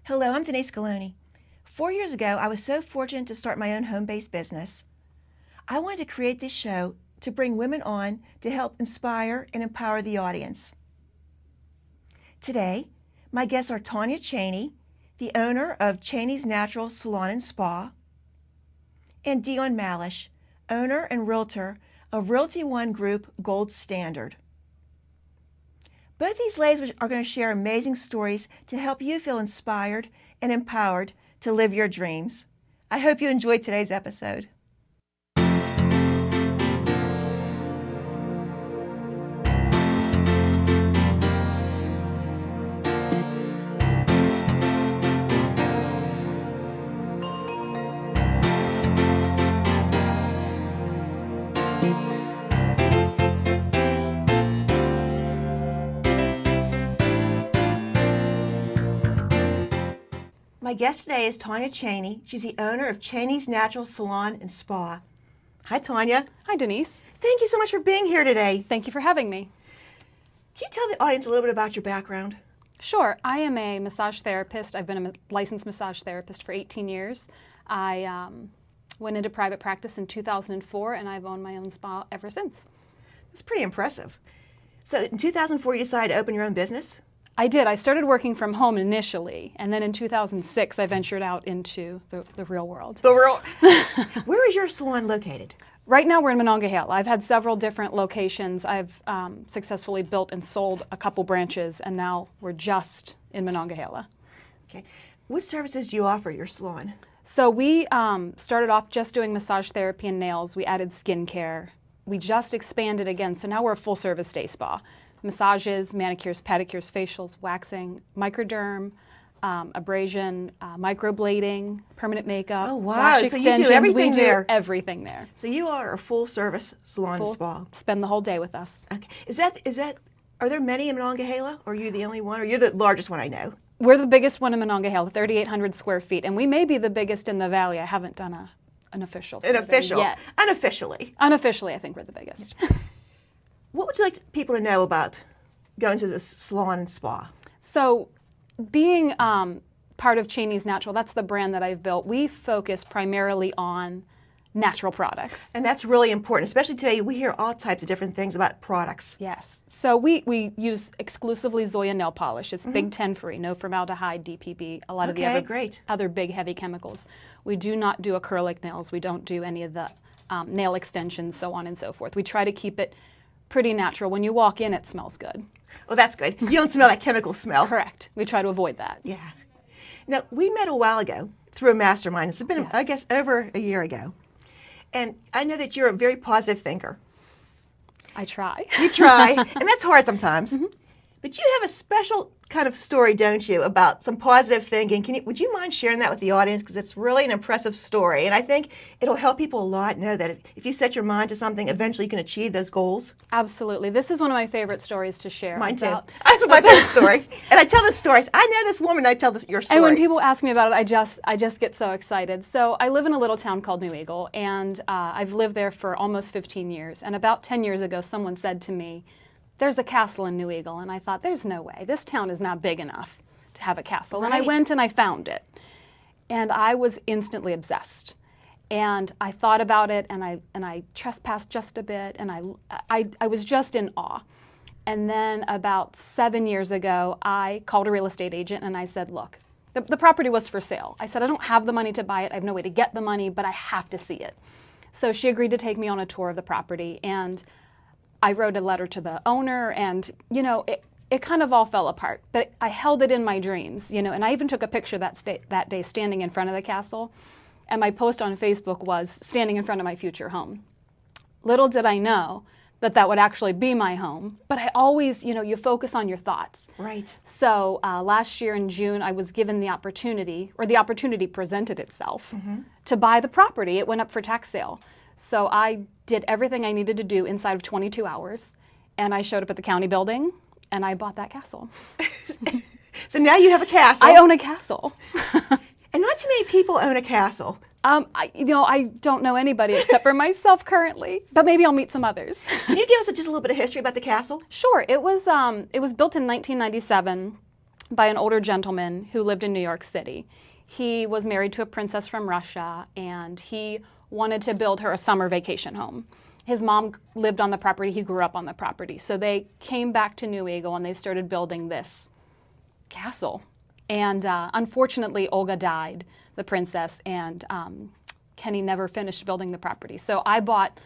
Hello, I'm Denise Galoni. 4 years ago, I was so fortunate to start my own home-based business. I wanted to create this show to bring women on to help inspire and empower the audience. Today, my guests are Tanya Cheney, the owner of Cheney's Natural Salon and Spa, and Dion Malish, owner and realtor of Realty One Group Gold Standard. Both these ladies are going to share amazing stories to help you feel inspired and empowered to live your dreams. I hope you enjoyed today's episode. My guest today is Tanya Cheney. She's the owner of Cheney's Natural Salon and Spa. Hi, Tanya. Hi, Denise. Thank you so much for being here today. Thank you for having me. Can you tell the audience a little bit about your background? Sure. I am a massage therapist. I've been a licensed massage therapist for 18 years. I went into private practice in 2004, and I've owned my own spa ever since. That's pretty impressive. So in 2004, you decided to open your own business? I did. I started working from home initially, and then in 2006, I ventured out into the real world. The real. Where is your salon located? Right now, we're in Monongahela. I've had several different locations. I've successfully built and sold a couple branches, and now we're just in Monongahela. Okay. What services do you offer at your salon? So we started off just doing massage therapy and nails. We added skincare. We just expanded again, so now we're a full-service day spa. Massages, manicures, pedicures, facials, waxing, microderm, abrasion, microblading, permanent makeup, Oh, wow. lash So you do extensions. everything we there. do everything there. So you are a full-service salon and spa. Spend the whole day with us. Okay. Is that? Are there many in Monongahela, or are you the only one, or you're the largest one I know? We're the biggest one in Monongahela, 3,800 square feet, and we may be the biggest in the valley. I haven't done an official survey yet. Unofficially. Unofficially, I think we're the biggest. What would you like people to know about going to the salon and spa? So being part of Cheney's Natural, that's the brand that I've built, we focus primarily on natural products. And that's really important, especially today. We hear all types of different things about products. Yes. So we use exclusively Zoya nail polish. It's Big 10 free, no formaldehyde, DPP, a lot of the other big heavy chemicals. We do not do acrylic nails. We don't do any of the nail extensions, so on and so forth. We try to keep it pretty natural. When you walk in, it smells good. Well, that's good. You don't smell that chemical smell. Correct. We try to avoid that. Yeah. Now, we met a while ago through a mastermind. It's been, I guess, over a year ago. And I know that you're a very positive thinker. I try. You try, and that's hard sometimes. But you have a special kind of story, don't you, about some positive thinking. Would you mind sharing that with the audience? Because it's really an impressive story. And I think it'll help people a lot know that if you set your mind to something, eventually you can achieve those goals. Absolutely. This is one of my favorite stories to share. Mine too. That's my favorite story. And I tell this story. I know this woman, I tell your story. And when people ask me about it, I just get so excited. So I live in a little town called New Eagle, and I've lived there for almost 15 years. And about 10 years ago, someone said to me, "There's a castle in New Eagle." And I thought, there's no way. This town is not big enough to have a castle. Right. And I went and I found it. And I was instantly obsessed. And I thought about it, and I trespassed just a bit, and I was just in awe. And then about 7 years ago, I called a real estate agent and I said, look, the property was for sale. I said, I don't have the money to buy it. I have no way to get the money, but I have to see it. So she agreed to take me on a tour of the property, and I wrote a letter to the owner, and, you know, it kind of all fell apart. But I held it in my dreams, you know, and I even took a picture that day standing in front of the castle. And my post on Facebook was standing in front of my future home. Little did I know that would actually be my home. But I always, you know, you focus on your thoughts. Right. So last year in June, I was given the opportunity, or the opportunity presented itself, to buy the property. It went up for tax sale. So I did everything I needed to do inside of 22 hours. And I showed up at the county building, and I bought that castle. So now you have a castle. I own a castle. And not too many people own a castle. I don't know anybody except for myself currently, but maybe I'll meet some others. Can you give us just a little bit of history about the castle? Sure. It was built in 1997. by an older gentleman who lived in New York City. He was married to a princess from Russia, and he wanted to build her a summer vacation home. His mom lived on the property. He grew up on the property. So they came back to New Eagle, and they started building this castle. And unfortunately, Olga died, the princess, and Kenny never finished building the property. So I bought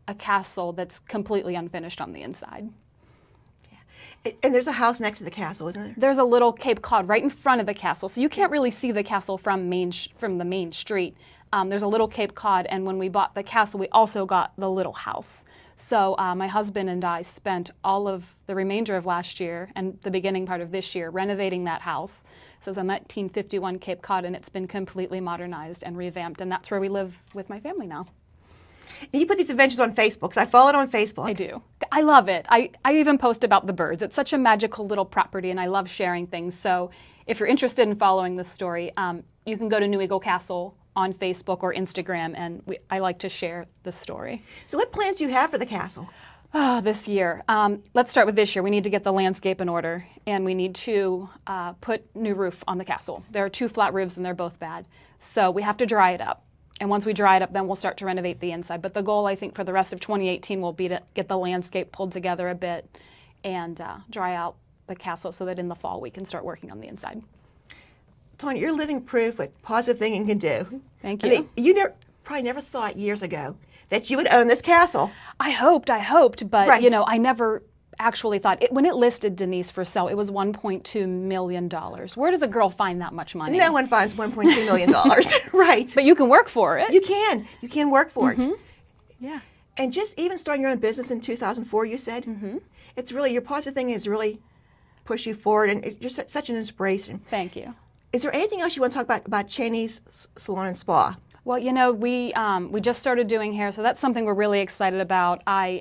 a castle that's completely unfinished on the inside. Yeah. And there's a house next to the castle, isn't there? There's a little Cape Cod right in front of the castle, so you can't really see the castle from the main street. There's a little Cape Cod, and when we bought the castle, we also got the little house. So my husband and I spent all of the remainder of last year and the beginning part of this year renovating that house. So it's a 1951 Cape Cod, and it's been completely modernized and revamped, and that's where we live with my family now. And you put these adventures on Facebook, because I follow it on Facebook. I do. I love it. I even post about the birds. It's such a magical little property, and I love sharing things. So if you're interested in following this story, you can go to New Eagle Castle on Facebook or Instagram, and I like to share the story. So what plans do you have for the castle? This year. Let's start with this year. We need to get the landscape in order, and we need to put new roof on the castle. There are 2 flat roofs, and they're both bad. So we have to dry it up. And once we dry it up, then we'll start to renovate the inside. But the goal, I think, for the rest of 2018 will be to get the landscape pulled together a bit and dry out the castle so that in the fall we can start working on the inside. Tanya, you're living proof what positive thinking can do. Thank you. I mean, you probably never thought years ago that you would own this castle. I hoped, but Right. you know, I never actually thought when it listed, Denise, for sale, it was $1.2 million. Where does a girl find that much money? No one finds $1.2 million. Right. But you can work for it. You can work for it. Yeah. And just even starting your own business in 2004, you said, it's really, your positive thing has really pushed you forward, and you're such an inspiration. Thank you. Is there anything else you want to talk about Cheney's Salon and Spa? Well, you know, we just started doing hair, so that's something we're really excited about. I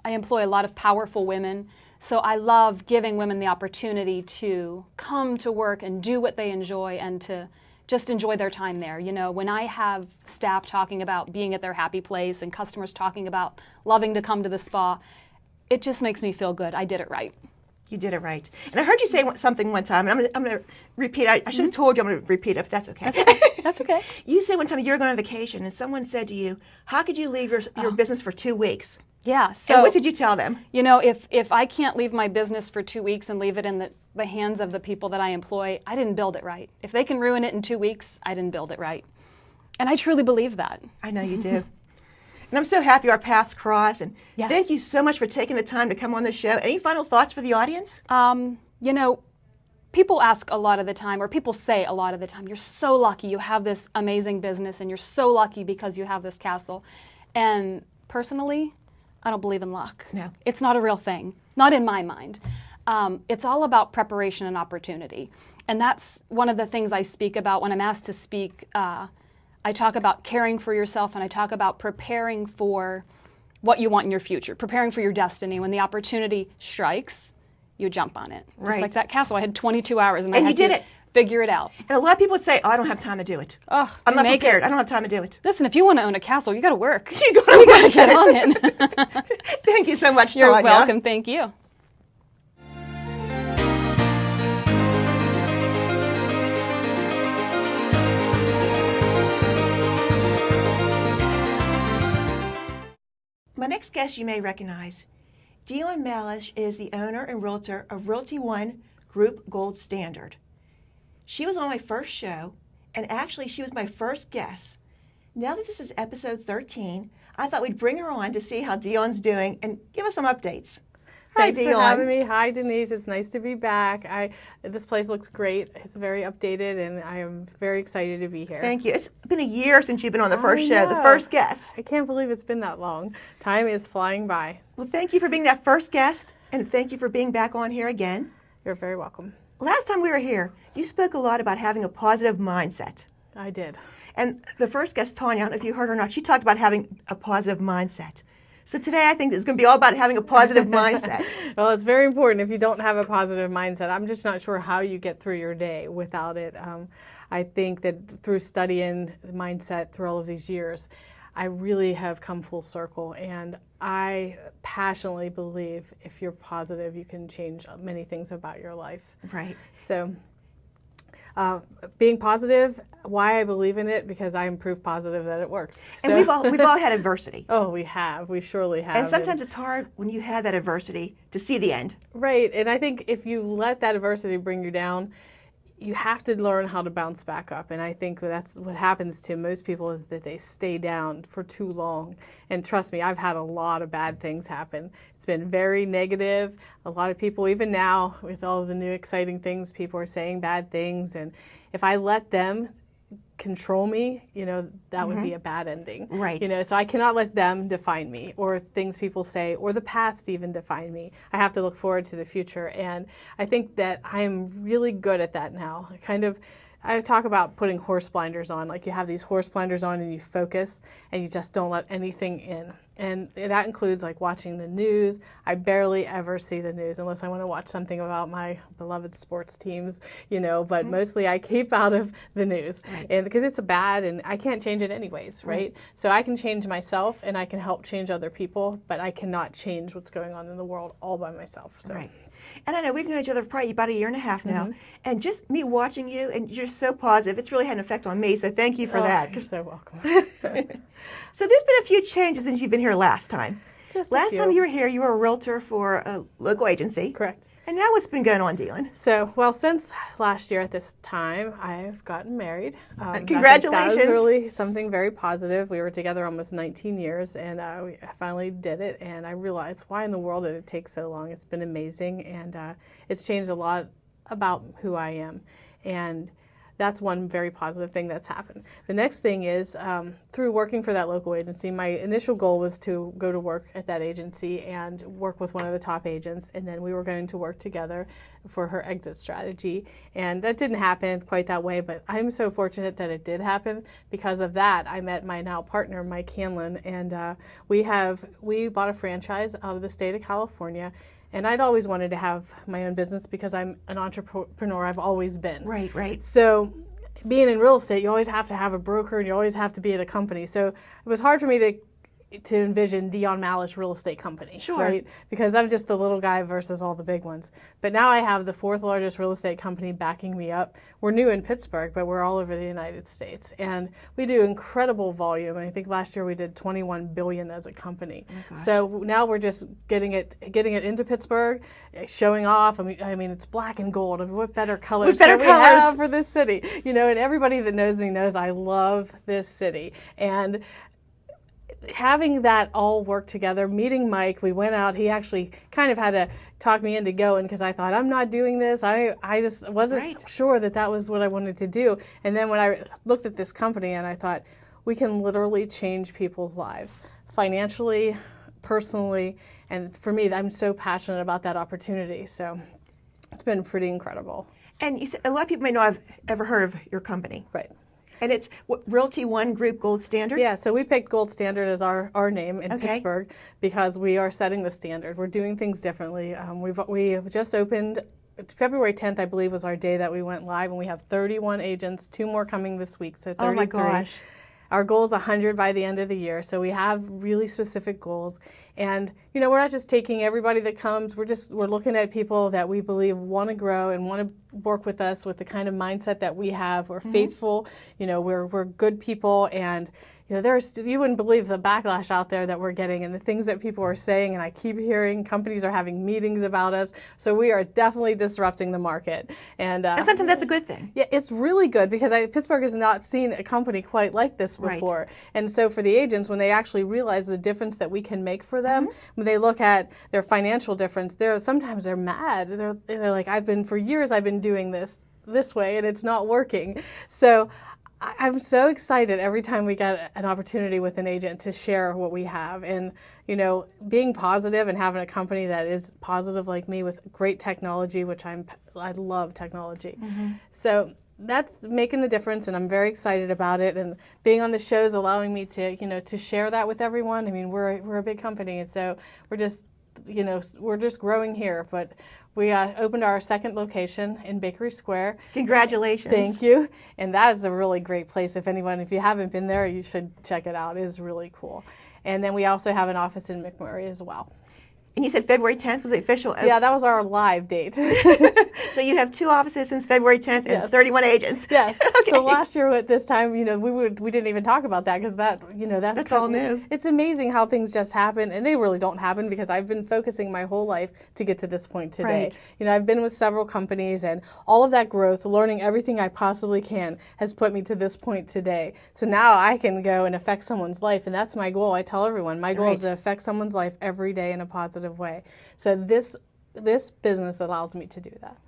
employ a lot of powerful women, so I love giving women the opportunity to come to work and do what they enjoy and to just enjoy their time there. You know, when I have staff talking about being at their happy place and customers talking about loving to come to the spa, it just makes me feel good. I did it right. You did it right. And I heard you say something one time, and I'm going to repeat it. I should have told you I'm going to repeat it, but that's okay. That's okay. You said one time you were going on vacation, and someone said to you, how could you leave your business for 2 weeks? Yeah. So, And what did you tell them? You know, if I can't leave my business for 2 weeks and leave it in the hands of the people that I employ, I didn't build it right. If they can ruin it in 2 weeks, I didn't build it right. And I truly believe that. I know you do. And I'm so happy our paths cross. And Yes. thank you so much for taking the time to come on the show. Any final thoughts for the audience? You know, people ask a lot of the time, or people say a lot of the time, you're so lucky you have this amazing business, and you're so lucky because you have this castle. And personally, I don't believe in luck. No. It's not a real thing, not in my mind. It's all about preparation and opportunity. And that's one of the things I speak about when I'm asked to speak. I talk about caring for yourself, and I talk about preparing for what you want in your future, preparing for your destiny. When the opportunity strikes, you jump on it. Right. Just like that castle. I had 22 hours, and I And had you did to it. figure it out. And a lot of people would say, oh, I don't have time to do it. Oh, I'm not make prepared. it. I don't have time to do it. Listen, if you want to own a castle, you got to work. You gotta Get on it. Thank you so much, You're Tanya. welcome. Thank you. My next guest you may recognize. Dion Malish is the owner and realtor of Realty One Group Gold Standard. She was on my first show, and actually she was my first guest. Now that this is episode 13, I thought we'd bring her on to see how Dion's doing and give us some updates. Hi, Thanks for having me. Hi, Denise. It's nice to be back. This place looks great. It's very updated, and I am very excited to be here. Thank you. It's been a year since you've been on the first I show, the know. first guest. I can't believe it's been that long. Time is flying by. Well, thank you for being that first guest, and thank you for being back on here again. You're very welcome. Last time we were here, you spoke a lot about having a positive mindset. I did. And the first guest, Tanya, I don't know if you heard or not, she talked about having a positive mindset. So today I think it's going to be all about having a positive mindset. Well, it's very important if you don't have a positive mindset. I'm just not sure how you get through your day without it. I think that through studying mindset through all of these years, I really have come full circle, and I passionately believe if you're positive, you can change many things about your life. Right. So being positive, why I believe in it, because I am proof positive that it works. And we've all had adversity. Oh, we have. We surely have. And sometimes it's hard when you have that adversity to see the end. Right. And I think if you let that adversity bring you down, you have to learn how to bounce back up. And I think that's what happens to most people, is that they stay down for too long. And trust me, I've had a lot of bad things happen. It's been very negative. A lot of people, even now, with all of the new exciting things, people are saying bad things. And if I let them control me, that would be a bad ending. Right. So I cannot let them define me, or things people say, or the past even define me. I have to look forward to the future, and I think that I am really good at that now. I talk about putting horse blinders on. Like, you have these horse blinders on and you focus and you just don't let anything in. And that includes like watching the news. I barely ever see the news unless I want to watch something about my beloved sports teams, but mostly I keep out of the news. Right. And because it's bad and I can't change it anyways, right? So I can change myself and I can help change other people, but I cannot change what's going on in the world all by myself. So. Right. And I know we've known each other for probably about a year and a half now, and just me watching you, and you're so positive, it's really had an effect on me, so thank you for that. You're so welcome. So there's been a few changes since you've been here last time. Just a Last few. time you were here, you were a realtor for a local agency. Correct. And now what's been going on, Dylan? So, since last year at this time, I've gotten married. Congratulations. That was really something very positive. We were together almost 19 years, and I finally did it. And I realized, why in the world did it take so long? It's been amazing, and it's changed a lot about who I am. And that's one very positive thing that's happened. The next thing is, through working for that local agency, my initial goal was to go to work at that agency and work with one of the top agents, and then we were going to work together for her exit strategy. And that didn't happen quite that way, but I'm so fortunate that it did happen. Because of that, I met my now partner, Mike Hanlon, and we bought a franchise out of the state of California. And I'd always wanted to have my own business because I'm an entrepreneur. I've always been. Right, right. So being in real estate, you always have to have a broker and you always have to be at a company. So it was hard for me to envision Dion Malish Real Estate Company, Sure. right? Because I'm just the little guy versus all the big ones. But now I have the 4th largest real estate company backing me up. We're new in Pittsburgh, but we're all over the United States. And we do incredible volume. I think last year we did $21 billion as a company. Oh my gosh. So now we're just getting it into Pittsburgh, showing off. I mean, it's black and gold. I mean, what better colors better can we colors? have for this city? And everybody that knows me knows I love this city. And having that all work together, meeting Mike, we went out. He actually kind of had to talk me into going because I thought, I'm not doing this. I just wasn't sure that was what I wanted to do. And then when I looked at this company and I thought, we can literally change people's lives financially, personally. And for me, I'm so passionate about that opportunity. So it's been pretty incredible. And you said a lot of people may know I've ever heard of your company. Right. And it's Realty One Group Gold Standard? Yeah, so we picked Gold Standard as our name in Okay. Pittsburgh because we are setting the standard. We're doing things differently. We just opened, February 10th, I believe, was our day that we went live, and we have 31 agents, 2 more coming this week, so 33. Oh my gosh. Our goal is 100 by the end of the year, so we have really specific goals. And we're not just taking everybody that comes. We're looking at people that we believe want to grow and want to work with us with the kind of mindset that we have. We're faithful. We're good people, and you wouldn't believe the backlash out there that we're getting and the things that people are saying. And I keep hearing companies are having meetings about us. So we are definitely disrupting the market. And sometimes that's a good thing. yeah, it's really good because Pittsburgh has not seen a company quite like this before. Right. And so for the agents, when they actually realize the difference that we can make for them, when they look at their financial difference, sometimes they're mad. They're like, for years I've been doing this way and it's not working. So I'm so excited every time we get an opportunity with an agent to share what we have. And, being positive and having a company that is positive like me with great technology, which I love technology. So that's making the difference, and I'm very excited about it. And being on the show is allowing me to share that with everyone. I mean, we're a big company, and so we're just growing here, but We opened our second location in Bakery Square. Congratulations. Thank you. And that is a really great place. If you haven't been there, you should check it out. It is really cool. And then we also have an office in McMurray as well. And you said February 10th was the official open? Yeah, that was our live date. So you have 2 offices since February 10th and Yes. 31 agents. Yes. Okay. So last year at this time, we didn't even talk about that because that's all new. It's amazing how things just happen, and they really don't happen because I've been focusing my whole life to get to this point today. Right. I've been with several companies, and all of that growth, learning everything I possibly can, has put me to this point today. So now I can go and affect someone's life, and that's my goal. I tell everyone my goal is to affect someone's life every day in a positive way. So this business allows me to do that.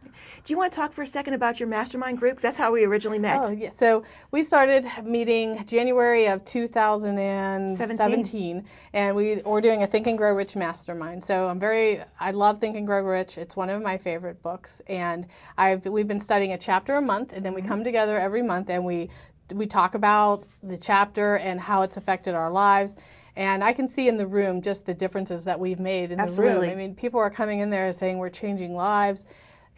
Do you want to talk for a second about your mastermind group? 'Cause that's how we originally met. Oh, yeah. So we started meeting January of 2017, and we're doing a Think and Grow Rich mastermind. So I love Think and Grow Rich. It's one of my favorite books, and we've been studying a chapter a month, and then we come together every month and we talk about the chapter and how it's affected our lives. And I can see in the room just the differences that we've made in the room. I mean, people are coming in there saying we're changing lives.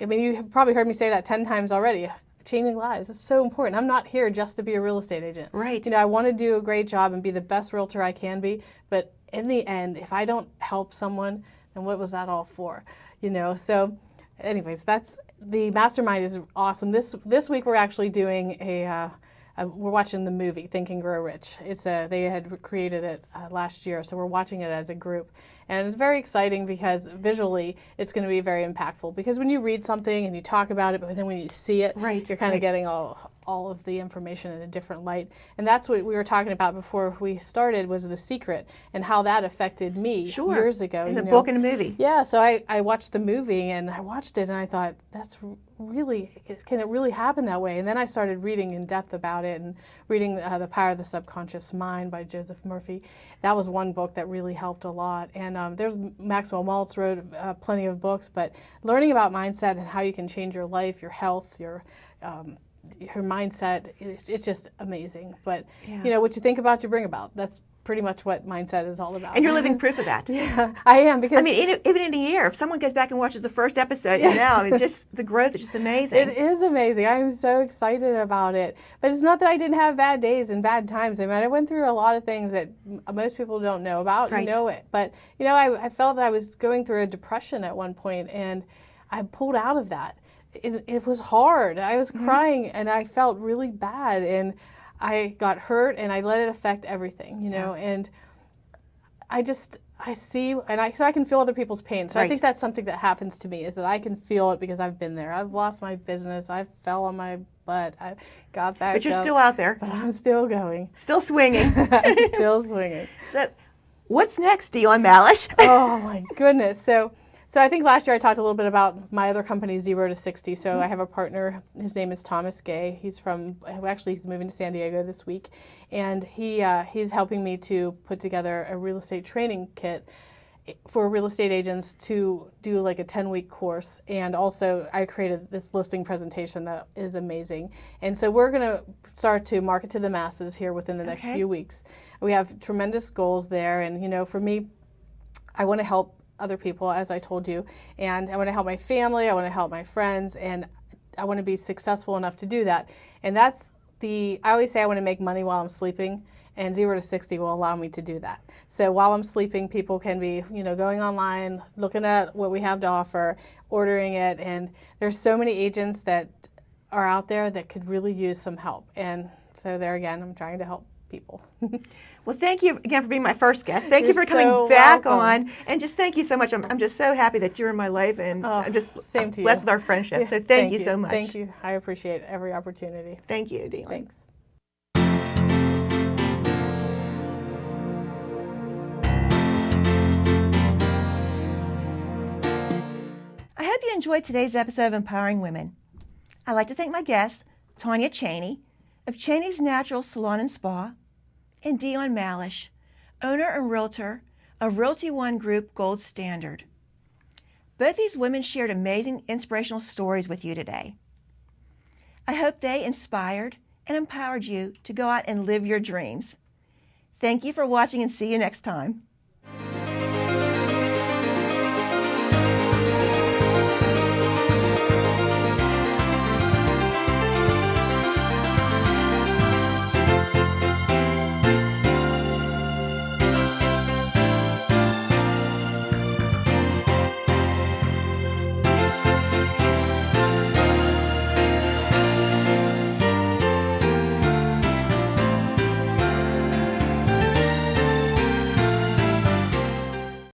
I mean, you've probably heard me say that 10 times already. Changing lives, that's so important. I'm not here just to be a real estate agent. Right. I want to do a great job and be the best realtor I can be. But in the end, if I don't help someone, then what was that all for? So anyways, the mastermind is awesome. This week we're actually doing we're watching the movie Think and Grow Rich. They had created it last year, so we're watching it as a group, and it's very exciting because visually it's going to be very impactful. Because when you read something and you talk about it, but then when you see it, you're kind of getting all of the information in a different light. And that's what we were talking about before we started, was The Secret and how that affected me years ago. In the book and the movie. Yeah, so I watched the movie and I watched it and I thought, can it really happen that way? And then I started reading in depth about it and reading The Power of the Subconscious Mind by Joseph Murphy. That was one book that really helped a lot. And there's Maxwell Maltz wrote plenty of books, but learning about mindset and how you can change your life, your health, your mindset, it's just amazing. But what you think about, you bring about. That's pretty much what mindset is all about. And you're living proof of that. Yeah, I am. Because I mean, even in a year, if someone goes back and watches the first episode, just the growth is just amazing. It is amazing. I'm so excited about it. But it's not that I didn't have bad days and bad times. I mean, I went through a lot of things that most people don't know about. Right. But I felt that I was going through a depression at one point, and I pulled out of that. It was hard. I was crying, and I felt really bad, and I got hurt, and I let it affect everything, and so I can feel other people's pain. So I think that's something that happens to me, is that I can feel it because I've been there. I've lost my business. I fell on my butt. I got back But you're up, still out there. But I'm still going. Still swinging. I'm still swinging. So what's next, Dion Malish? Oh, my goodness. So I think last year I talked a little bit about my other company, 0 to 60. So I have a partner. His name is Thomas Gay. He's moving to San Diego this week, and he's helping me to put together a real estate training kit for real estate agents to do like a 10-week course. And also I created this listing presentation that is amazing. And so we're going to start to market to the masses here within the next few weeks. We have tremendous goals there, and for me, I want to help other people, as I told you, and I want to help my family, I want to help my friends, and I want to be successful enough to do that. And I always say I want to make money while I'm sleeping, and 0 to 60 will allow me to do that. So while I'm sleeping, people can be, going online, looking at what we have to offer, ordering it, and there's so many agents that are out there that could really use some help. And so there again, I'm trying to help people. Well, thank you again for being my first guest. Thank you for coming back on, and just thank you so much. I'm just so happy that you're in my life, and I'm just blessed with our friendship. Yeah, so thank you so much. Thank you. I appreciate every opportunity. Thank you, Dion. Thanks. I hope you enjoyed today's episode of Empowering Women. I'd like to thank my guests, Tanya Chaney of Chaney's Natural Salon and Spa, and Dion Malish, owner and realtor of Realty One Group Gold Standard. Both these women shared amazing inspirational stories with you today. I hope they inspired and empowered you to go out and live your dreams. Thank you for watching, and see you next time.